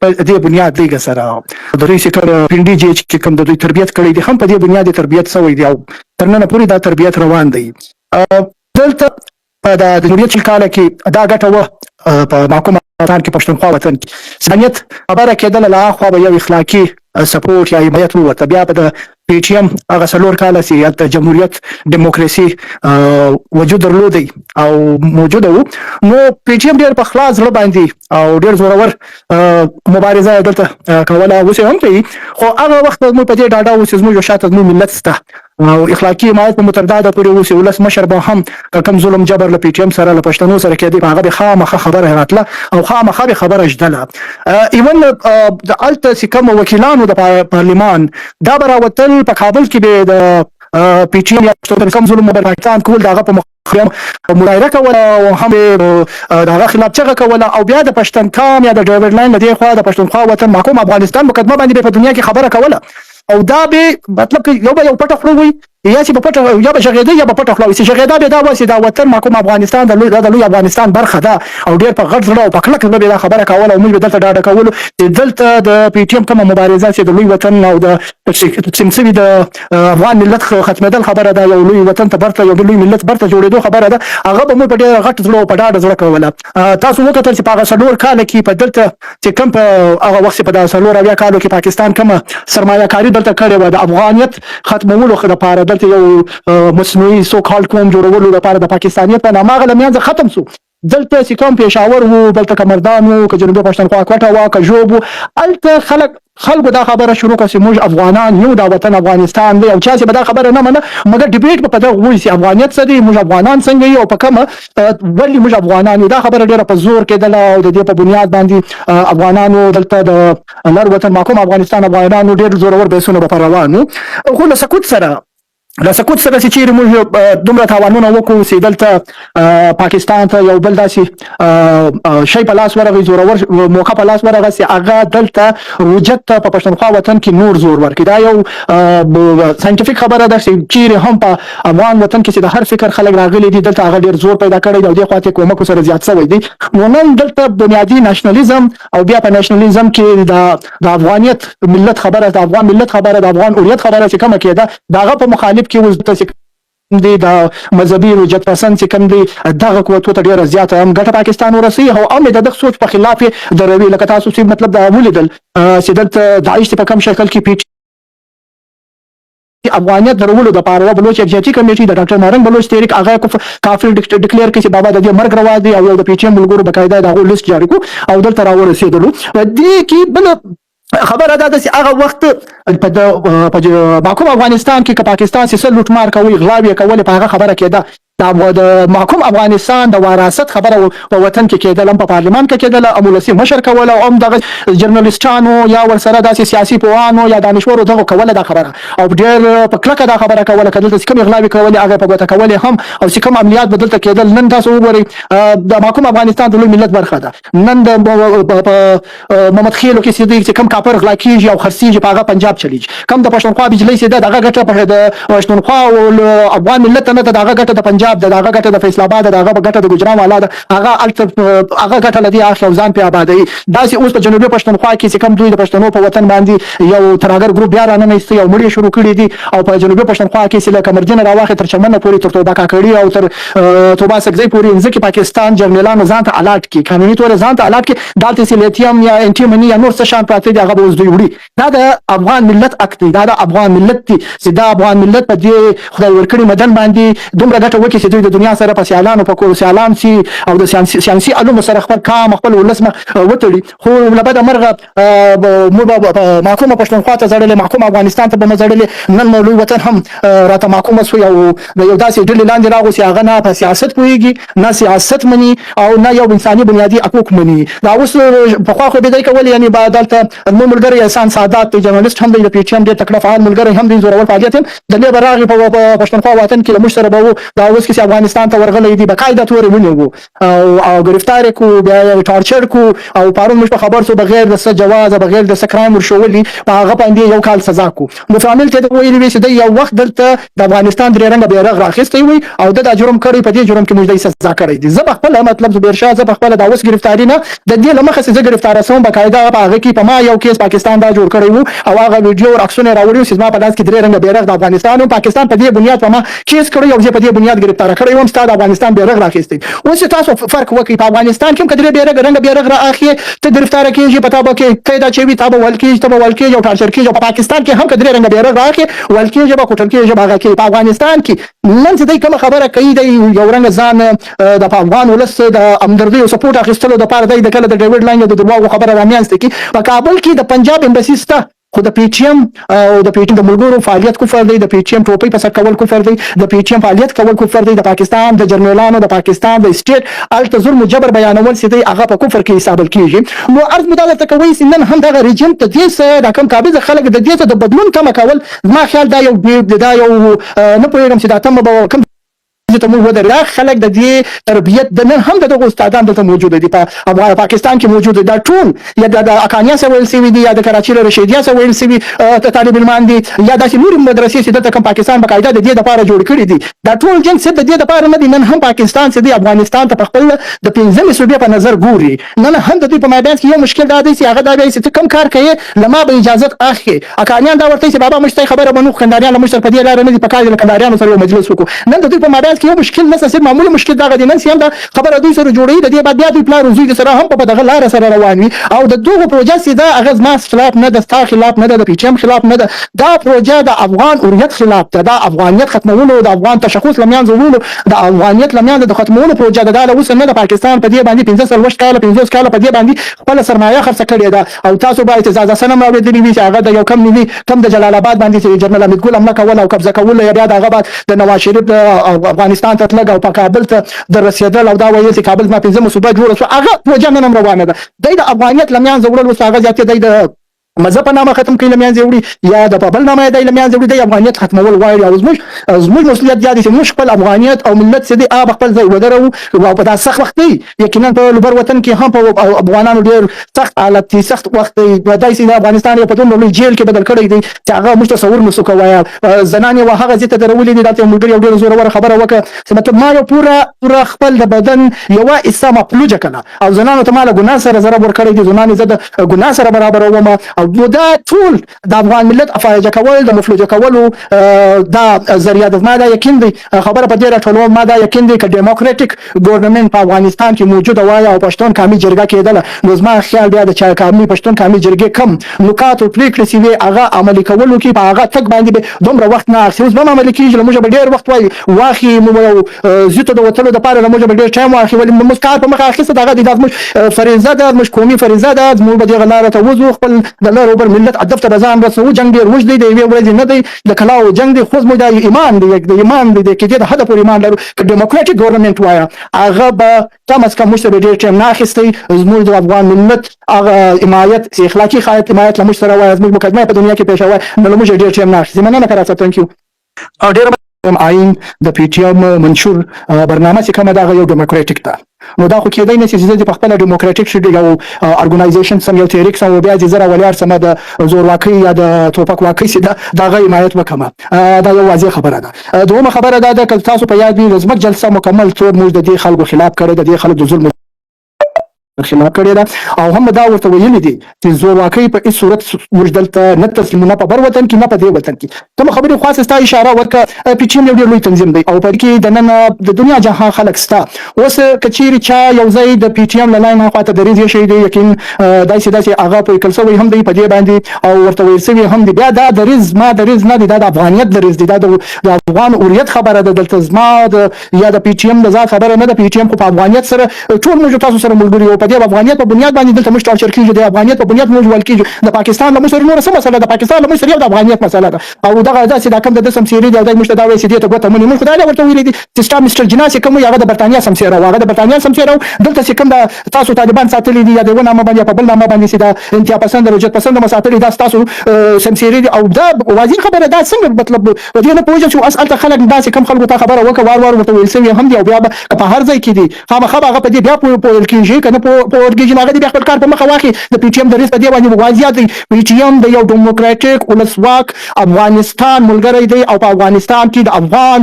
په دې بنیاد دی سره د دوی سره پنډي چې کوم د دوی تربیت کړی دي هم په دې بنیاد تربیت شوی دی او تر نن پورې دا تربیت روان دی. دلته د جمهوریت کال کې دا ګټه و په محکومه افغانستان کې پښتونخوا وطن کې صلاحیت خبره کېدله له هاخوا به یو اخلاقي سپورټ یا حمایت وورته بیا به د پی ټي ایم هغه 4 کاله چې هلته جمهوریت ډیموکراسي وجود درلودی او موجوده و نو پی ټي ایم ډېر په خلاص زړه باندې او ډېر زورور مبارزه دلته کوله اوس هم کوي خو هغه وخت موږ په دې ډاډه اوس زموږ شاته زموږ ملت شته او اخلاقي حمایت په مترداده پورې اوس ولس مشر به هم کم ظلم جبر له پی ټي ایم سره له پښتنو سره کېدی هغه به خامخا خبره راتله او خامخا به خبره اجدله ایون د الته چې کوم وکیلانو د پارلمان دا به راوتل په کابل کې به د پی ټي ایم کم ظلم پاکستان کول دغه په مظاهره کوله او هم دغه خلاف چغه کوله او بیا د پښتونخوا یا د ډرایور لاین د دې خوا د پښتونخوا وطن محکوم افغانستان مقدمه باندې په دنیا کې خبره کوله او دا به مطلب یو به یو پټه خړو وي یا چې په پټه یا به شغېده یا به پټه خړو چې شغېده به دا واسي دا وطن محکوم افغانستان د لوی افغانستان برخه ده او ډېر په غټ زړه او په کلک به دا خبره کوله او موږ به دلته ډاډه کولو چې دلته د پی ټي ایم کومه مبارزه چې د لوی وطن او د سمسوي د افغان ملت ختمېدل خبره ده یو لوی وطن ته برته یو لوی ملت برته جوړېدو خبره ده هغه به موږ په ډېر غټ زړه او په ډاډه زړه کوله تاسو وکتل چې په هغه 4 کاله کې په دلته چې کوم په هغه وخت په 4 کالو کې پاکستان کومه سرمایه کاري دلته کړې وه د افغانیت ختمولو لپاره دلته یو مصنوعي سو کال قوم جوړولو لپاره د پاکستانیت په نامه هغه له منځه ختم سو دلته چې کوم پېښور وو دلته که مردان وو که جنوبي پښتونخوا کوټه وه که ژوب وو هلته خلکو دا خبره شروع کړه چې موږ افغانان یو دا وطن افغانستان دی او چا چې به دا خبره نه منه مګر ډیبیټ به په دغه وایي چې افغانیت څه دی موږ افغانان څنګه یو او په کومه ولې موږ افغانان یو دا خبره ډېره په زور کېدله او د دې په بنیاد باندې افغانانو دلته د لر وطن محکوم افغانستان افغانانو ډېر زورور بحثونه به په روان وو خو له سکوت سره چې چیرې موږ دومره تاوانونه وکړو چې دلته پاکستان ته یو بل داسې شی په لاس ورغی زورور موقع په لاس ورغی چې هغه دلته وجد ته په پښتونخوا وطن کې نور زور ورکړي دا یو ساینټیفیک خبره ده چې چیرې هم په افغان وطن کې چې د هر فکر خلک راغلي دي دلته هغه ډېر زور پیدا کړی دی او دې خواته کومک سره زیات شوی دی نو نن دلته بنیادي نېشنلیزم او بیا په نېشنلیزم کې د افغانیت ملت خبره د افغان ملت خبره د افغان هویت خبره چې کومه کېده دغه په مخالف کې اوس داسې دی د مذهبي رجعت پسند چې کوم دی دغه قوتو ته ډېره زیاته هم ګټه پاکستان ورسوي او هم د دغه سوچ په خلاف یې دروي لکه تاسو چې مطلب دا ولیدل چې دلته داعش په کوم شکل کې پیټ افغانیت درولو د پاره بلوچ ایگزیکټیو کمیټي د ډاکټر نارنګ بلوچ تحریک هغه کافر ډیکلیئر کړي چې بابا د دې مرګ روا دی او د پی ټي ایم ملګرو بقاعده دغه لیست جاری کو او دلته راورسېدلو دې کې بل خبره ده چې هغه وخت په محکوم افغانستان کې که پاکستان سیسل لوټمار کوي غلاوي کوي په هغه خبره کېده د محکوم افغانستان د وراثت خبره په وطن کې کېدل هم په پارلمان کې کېدل امولسي مشر کوله او هم دغه جرنالستانو یا ورسره داسې سیاسي پوهانو یا دانشورو دغه کوله دا خبره او ډېر په کلکه دا خبره کوله که دلته کوم غلاوي کولې هغه په ګوته کولې هم او چې کوم عملیات به دلته کېدل نن تاسو وګورئ د محکوم افغانستان د لوی ملت برخه ده نن د محمد خیلو کې چې کوم کاپر غلا کېږي او خرڅېږي په هغه پنجاب چلیږي کوم د پښتونخوا بجلۍ چې ده دغه ګټه د پښتونخوا او افغان ملت نه ده دغه ګټه د پنجاب دغه ګټه د فیصل آباد دغه ګټه د ګجران والا ده هغه ګټه لدی اخلو ځان په آبادی داسې اوس په جنوبي پښتونخوا کې چې کوم دوی د پښتنو په وطن باندې یو ترهګر ګروپ بیا رانه نهسته یو مړی شروع کړي دي او په جنوبي پښتونخوا کې چې لکه مرجن راواخې تر چمنه پورې تر توبه کاکړي او تر توبه سګزی پورې ځکه پاکستان جرنیلانو ځان ته الاټ کې قانوني تور ځان ته الاټ کې دالته چې لیتیم یا انټي منی یا نور څه شان پراته دي هغه اوس دوی وړي دا د افغان ملت اکت دی دا د افغان ملت دی چې دا افغان ملت په دې خدای ورکړي مدن باندې دومره ګټه وکړي چې دوی د دنیا سره په سیالانو په کور سیالان سي او د سیاسي علومو سره خپل کام خپل ولسمه وتړي خو لبد مرغه مو په محکومه پښتونخوا ته ځړلې محکومه افغانستان ته به مځړلې نن مولوي وطن هم راته محکومه شو یو داسې ډلې لاندې راغوسي هغه نه په سیاست پوهېږي نه سیاست مني او نه یو انساني بنیادي حقوق مني دا اوس پخوا خو به دی کول یعنې به دلته زموږ ملګری احسان سادات دی جرنالست هم دی د پی ټي ایم ډېر تکړه فعال ملګری هم دی زورور فعالیت هم د دې به راغی په پښتونخوا وطن کې له موږ سره به و دا اوس کې افغانستان ته ورغلي دي باقاعده تورې ونیو او گرفتار کو بیا ټارچر کو او پرون موږ په خبر سو بغیر د جواز بغیر د کرایم ورشولي په هغه باندې یو کال سزا کو نو فامیل ته ویلي وي چې د یو وخت دلته د افغانستان درې رنګه بیرغ راخستی وي او د جرم کړی په دې جرم کې موږ د سزا کړی دي زه خپل مطلب زبیر شاه زه خپل د اوس گرفتاری نه د دې لمخه چې زه گرفتار سوم باقاعده په هغه کې په ما یو کیس پاکستان دا جوړ کړی وو او هغه ویډیو او عکسونه راوړي چې ما په لاس کې درې رنګه بیرغ د افغانستان او پاکستان په دې بنیاد په ما کیس کړی او زه په دې بنیاد گرفتار کړی وم ستاسو افغانستان بیرغ راخستی اوس تاسو فرق وکړئ په افغانستان کې کډري بیرغ رنګ بیرغ راخي ته گرفتار کیږي پتا به کې ته دا چې وي تابه ولکیږي تابه ولکیږي او ټارچر کیږي په پاکستان کې هم کډري رنګ بیرغ راخي ولکیږي په کوټل کې هغه کې په افغانستان کې نن څه کوم خبره کوي د یو رنګ ځان د افغان ولس د امدردي او سپورټ اخیستلو د پاره د کله د ډیوډ لاین د دروغ خبره رامیانسته کې په کابل کې د پنجاب امباسي ستا خو د پی ټی ایم او د پی ټی ایم د ملګرو فعالیت کفر دی د پی ټی ایم ټوپۍ په سر کول کفر دی د پی ټی ایم فعالیت کول کفر دی د پاکستان د جرنالانو د پاکستان د سټیټ الته ظلم جبر بیانول سي دی هغه په کفر کې حساب کیږي نو ارز مداله تکوي سنن هم دغه ریجن ته دې سره د کم قابل خلک د دې ته د بدلون کم کول ما خیال دا یو نه پوهیږم چې دا تم به کم ته موږ ودرې خلک د دې تربیت د نن هم د استادان دلته موجود دي په پاکستان کې موجود دي دا ټول یا د اکانیا سره ویل سوي دي یا د کراچي له رشیدیا سره ویل سوي طالب علمان دي یا د نور مدرسې چې د پاکستان باقاعده د دې لپاره جوړ کړي دي دا ټول جنگ څه د دې لپاره نه دي نن هم پاکستان چې دی افغانستان ته خپل د 15 صوبې په نظر ګوري نن هم د دوی په میدان کې یو مشکل دا دی چې هغه دا دی چې کم کار کوي لما به اجازه اخلي اکانیان دا ورته چې بابا مشته خبره بنو خنداریان مشتر په دې لار نه دي په کار د خنداریانو سره مجلس وکړو نن د دوی په میدان کې یو مشکل نه څه معمولی مشکل دا غدي نن سیام دا خبره دوی سره جوړي د دې بعد بیا دوی پلان روزي سره هم په دغه لار سره روان وي او د دوه پروژه سي دا اغاز ما خلاف نه د ستا خلاف نه د پی ټی ایم خلاف نه دا پروژه د افغان اوریت خلاف ده د افغانیت ختمولو د افغان تشخص لمیان زولو د افغانیت لمیان د ختمولو پروژه ده د اوس نه د پاکستان په دې باندې 15 سر وشت کال 15 کال په دې باندې خپل سرمایه خرڅ کړې ده او تاسو باید اجازه سره راوړئ دي چې هغه د یو کم ملي کم د جلال آباد باندې چې جنرال امید ګل املا کول او قبضه کول یا بیا دغه بعد د نواز شریف افغانستان ته تلګ او په کابل ته د رسیدل او دا وایي چې کابل ما 15 صوبه جوړه شو هغه پروژه نن روانه ده د افغانیت لمیان زوړل وسه هغه ځاتې د مذهب په نامه ختم کړي لمیان زوړي یا د بابل نامه د لمیان زوړي د افغانیت ختمول غواړي او زموږ مسؤلیت دی چې موږ خپل افغانیت او ملت سدي خپل ځای ودرو او په داسې سخت وخت دی یقینا په لوبر وطن کې هم په افغانانو ډیر سخت حالت سخت وخت دی دای سي د افغانستان په دومره لوی جیل کې بدل کړی دی چې هغه موږ تصور نسو کوی زنان یو هغه ځته درولې دي د ملګری یو ډیر زوره خبره وکړه چې مطلب ما یو پورا خپل د بدن یو اسامه پلوجه کنه او زنانو ته مال ګناه سره ضرر ور کړی دي زنان زده ګناه سره برابر ومه او دا ټول د افغان ملت افایجه کول د مفلوجه کولو دا ذریعہ د ما دا یقین دی خبره په دې راټولو ما دا یقین دی چې ډیموکراټیک ګورنمنت په افغانستان کې موجوده وای او پښتون کامي جرګه کېدله نو زما خیال بیا د چا کامي پښتون کامي جرګه کم نکات او پریکړې چې هغه عملي کولو کې په هغه تک باندې دومره وخت نه اخیوس به عملي کیږي موږ به ډیر وخت وای واخی مو زیته د وتلو د پاره موږ به ډیر ټایم واخی ولې موږ کار په مخه اخیسته دغه د موږ فریضه ده موږ قومي فریضه ده موږ به دغه لار ته وځو خپل د لار اوپر ملت هدف ته ځان رسو جنگ ډیر وژ دی د یوې ورځې نه دی د کلاو جنگ دی خو زموږ د ایمان دی د ایمان دی کې د هدف پر ایمان لرو چې ډیموکراټیک ګورنمنت وایا هغه به کم از کم مشته ډیر ټیم نه اخیستی زموږ د افغان ملت هغه حمایت اخلاقی حمایت لمش سره وای زموږ مقدمه په دنیا کې پیښ وای نو موږ ډیر ټیم نه اخیستی مننه کرا ثانک یو او ډیر آئین د پی ټی ایم منشور برنامه چې کومه دا یو ډیموکراټیک ده نو دا خو کېدای نه چې د خپل ډیموکراټیک شډ یو ارګنایزیشن سم یو تحریک سم بیا چې زره ولیار سم د زور واقعي یا د توپک واقعي چې دا غي حمایت وکمه دا یو واضح خبره ده دومره خبره ده چې تاسو په یاد وي لازمه جلسه مکمل ټول موږ د دې خلکو خلاف کړی د دې خلکو د ظلم خلاف کړی دا او هم دا ورته ویل دي چې زور واقعي په هیڅ صورت موږ دلته نه تسلیمونه په بر وطن کې نه په دې وطن کې ته خبرې خاصه ستا اشاره ورکړه پی ټی ایم یو ډېر لوی تنظیم دی او په کې د نن د دنیا جهان خلک ستا اوس کچيري چا یو ځای د پی ټی ایم لاین خواته درېږي شي دی یقین داسې هغه په کلسوي هم دی په دې باندې او ورته ویل سوي هم دی بیا دا درز ما درز نه دی دا د افغانیت درز دی دا د افغان اوریت خبره ده دلته زما د یا د پی ټی ایم د ځا خبره نه د پی ټی ایم په افغانیت سره ټول موږ تاسو سره ملګری او دې افغانیت په بنیاد باندې دلته موږ ټارچر کیږو، د افغانیت په بنیاد موږ ول کیږو. د پاکستان له موږ سره نور څه مسله ده؟ پاکستان له موږ سره یو د افغانیت مسله ده. او دغه داسې دا کوم د سمسيري دی او د موږ ته دا وایي چې دې ته ګوته مونږ خدای له ورته ویلي دي سیستم مستر جناس کوم هغه د برتانیا سمسيره هغه د برتانیا سمسيره دلته چې کوم د تاسو طالبان ساتلي دي یا د ونه ما باندې په بل نامه باندې چې د انتها پسند رجت پسند مساتلي دا تاسو سمسيري او دا واضح خبره ده. څنګه مطلب دې نه پوهیږم چې اسئله خلک داسې کم خلکو ته خبره وکړه وار وار ورته ویل سوي هم دي او بیا په هر ځای کې دي خامخا هغه په دې بیا پوهل کېږي کنه په ورګیږي هغه دې خپل کار په مخه واخلي. د پی ټی ایم د ریس په دې باندې واضح دي پی ټی ایم د یو ډیموکراټیک ولسواک افغانستان ملګری دی او په افغانستان کې د افغان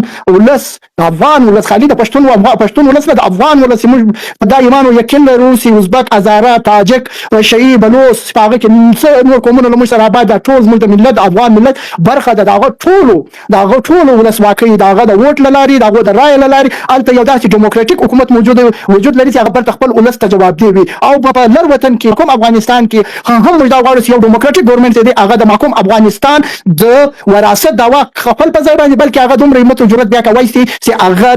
ولس خالي د پښتون ولس نه د افغان ولس موږ په دا ایمان او یقین لرو چې ازبک هزاره تاجک شیعي بلوچ هغه کې نور قومونه له موږ سره آباد د ټول موږ د ملت افغان ملت برخه ده. دغه ټولو ولسواکۍ دغه د ووټ له لارې دغه د رایې له لارې هلته یو داسې ډیموکراټیک حکومت وجود لري چې هغه بل خپل ولس ته جوابدې وي. او په لر وطن کې کوم افغانستان کې هم موږ دا غواړو چې یو ډیموکراټیک ګورنمنت دی هغه د محکوم افغانستان د وراثت دعوا خپل په ځای باندې بلکې هغه دومره همت او جرأت بیا کوي چې هغه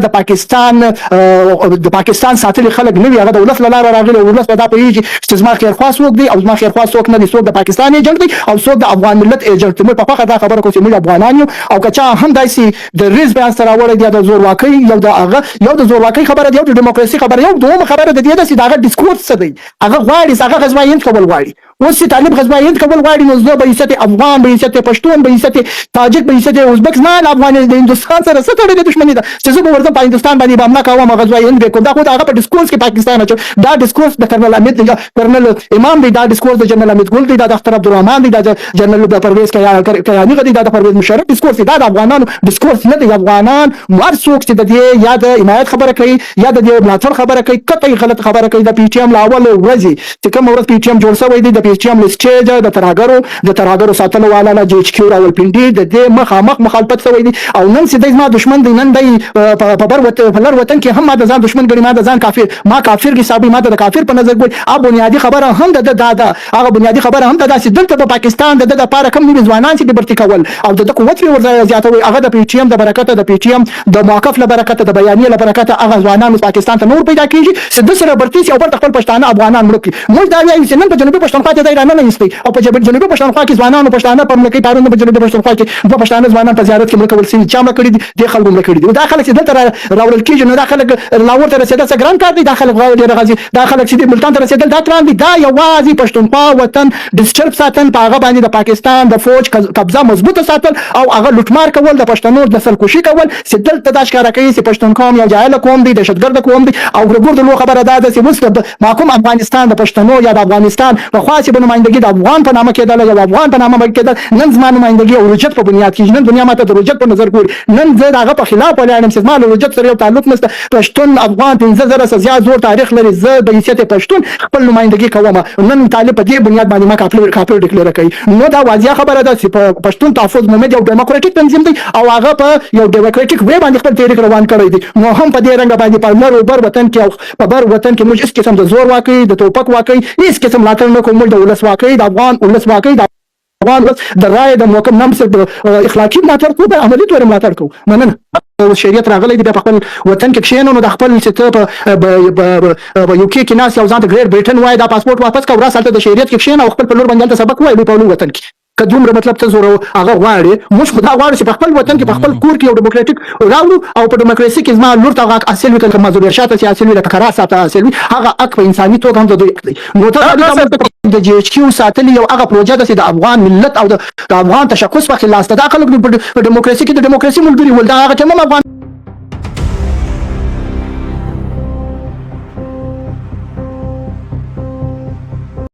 د پاکستان ساتلي خلک نه وي هغه د ولس له لارې راغلي او ولس به دا پوهېږي چې زما خیرخوا څوک دی او زما خیرخوا څوک نه دی څوک د پاکستان ایجنټ دی او څوک د افغان ملت ایجنټ دی. موږ په فخر دا خبره کوو چې موږ افغانان یو او که چا هم داسې د ریز بیان سره راوړی دی د زورواکۍ یو د زورواکۍ خبره دی یو د ډیموکراسي خبره یو دومره خبره د دې ده چې د هغه ډسکورس څه دی هغه غواړي هغه غزوه هند کول غواړي. اوس چې طالب غزوه هند کول غواړي نو زه به عزت افغان به عزت پښتون به عزت تاجک به عزت ازبک نه افغان د هندستان سره څه تړلې دښمني ده چې زه به ورځم په هندستان باندې حمله کوم غزوه هند به کوم دا خو هغه په ډسکورس کې پاکستان اچو دا ډسکورس د کرنل امید دی کرنل امام دی دا ډسکورس د جنرال امید ګل دی دا د اختر عبدالرحمن دی دا جنرال پرویز کیانی دی دا د پرویز مشرف ډسکورس دی دا د افغانانو ډسکورس نه دی. افغانان مر څوک چې د دې یا د حمایت خبره کوي یا د دې ملاتړ خبره کوي قطعي غلط خبره کوي. د پی ټی ایم لا اول ورځي چې کوم ورځ پی ټی ایم جوړ شوی دی د پی ټی ایم لیسټیج د ترهګرو ساتلو والا نه جی ایچ کیو راولپنډي د دې مخامخ مخالفت شوی دی او نن چې دی زما دشمن دی نن دی په لر وطن کې هم ما د ځان دشمن ګڼي ما د ځان کافر ما کافر حسابي ما د کافر په نظر ګوري. هغه بنیادی خبره هم د دادا هغه بنیادی خبره هم د داسې دلته په پاکستان د لپاره کم نوي ځوانان چې د برتي کول او د قوت ور زیاتوي هغه د پی ټی ایم د برکت د پی ټی ایم د موقف له برکت د بیانیه له برکت هغه ځوانان پاکستان ته نور پیدا کیږي چې د سره برتي او پر خپل پښتانه افغانان ملک موږ دا وایو چې نن په جنوبي پښتونخوا کې د ایران نه ایستي او په جنوبي پښتونخوا کې ځوانانو پښتانه په ملکي پارونه په جنوبي پښتونخوا کې دوه پښتانه ځوانان په زیارت کې ملک ولسي چا مړ کړی دي د خلکو مړ کړی دي دا خلک چې دلته راوړل کیږي نو دا خلک لاور ته رسیدل څه ګران کار دی دا خلک غواړي راځي دا خلک چې ملتان ته رسیدل دا ګران دي دا یوازې پښتونخوا وطن ډسټرب ساتل په هغه باندې د پاکستان د فوج قبضه مضبوطه ساتل او هغه لوټمار کول د پښتنو د سلکوشي کول چې دلته دا ښکارا کوي چې پښتون قوم یو جاهل قوم دی دهشتګرد قوم دی او ګورګور د لو خبره ده چې اوس محکوم افغانستان د پښتنو یا د افغانستان په خاصه بنمایندګي د افغان په نامه کېدل یا افغان په نامه کېدل نن زما نمایندګي او رجت په بنیاد کې نن دنیا ماته د رجت په نظر ګوري نن زه دغه په خلاف ولاړم چې زما له رجت سره یو تعلق نشته. پښتون افغان 15000 زیات زور تاریخ لري زه د حیثیت پښتون خپل نمایندګي کوم نن طالب په دې بنیاد باندې ما کافر ډیکلیئر کوي نو دا واضحه خبره ده چې پښتون تحفظ مومد یو ډیموکراټیک تنظیم دی او هغه په یو ډیموکراټیک وی باندې خپل تحریک روان کړی دی نو هم په دې رنګ باندې په لر او بر وطن کې او په بر وطن کې موږ هیڅ قسم د زور واقعي د توپک واقعي هیڅ قسم ملاتړ نه کوو. موږ د ولس واقعي د افغان ولس واقعي د افغان د رای د محکم نام سره اخلاقی ملاتړ کوو د عملي تور ملاتړ کوو. مننه شریعت راغلی دی په خپل وطن کې کښینو نو د خپل چې په یو کې ناس یو ځان د ګریټ برټن وای دا پاسپورت واپس کا ورسالته د شریعت کې کښینو خپل په لور باندې سبق وای په لور وطن کې کدومره مطلب ته زور هغه غواړي موږ خدا غواړي چې په خپل وطن کې په خپل کور کې یو ډیموکراټیک راوړو او په ډیموکراسي کې زما لور ته هغه اصل وي کله مزور شاته چې اصل وي د قرار ساته اصل وي هغه حق په انساني توګه هم د دوی دی. نو ته د جی ایچ کیو ساتلی یو هغه پروژه ده چې د افغان ملت او د افغان تشخص په خلاص ده دا خلک په ډیموکراسي کې د ډیموکراسي ملګری ول دا هغه ته افغان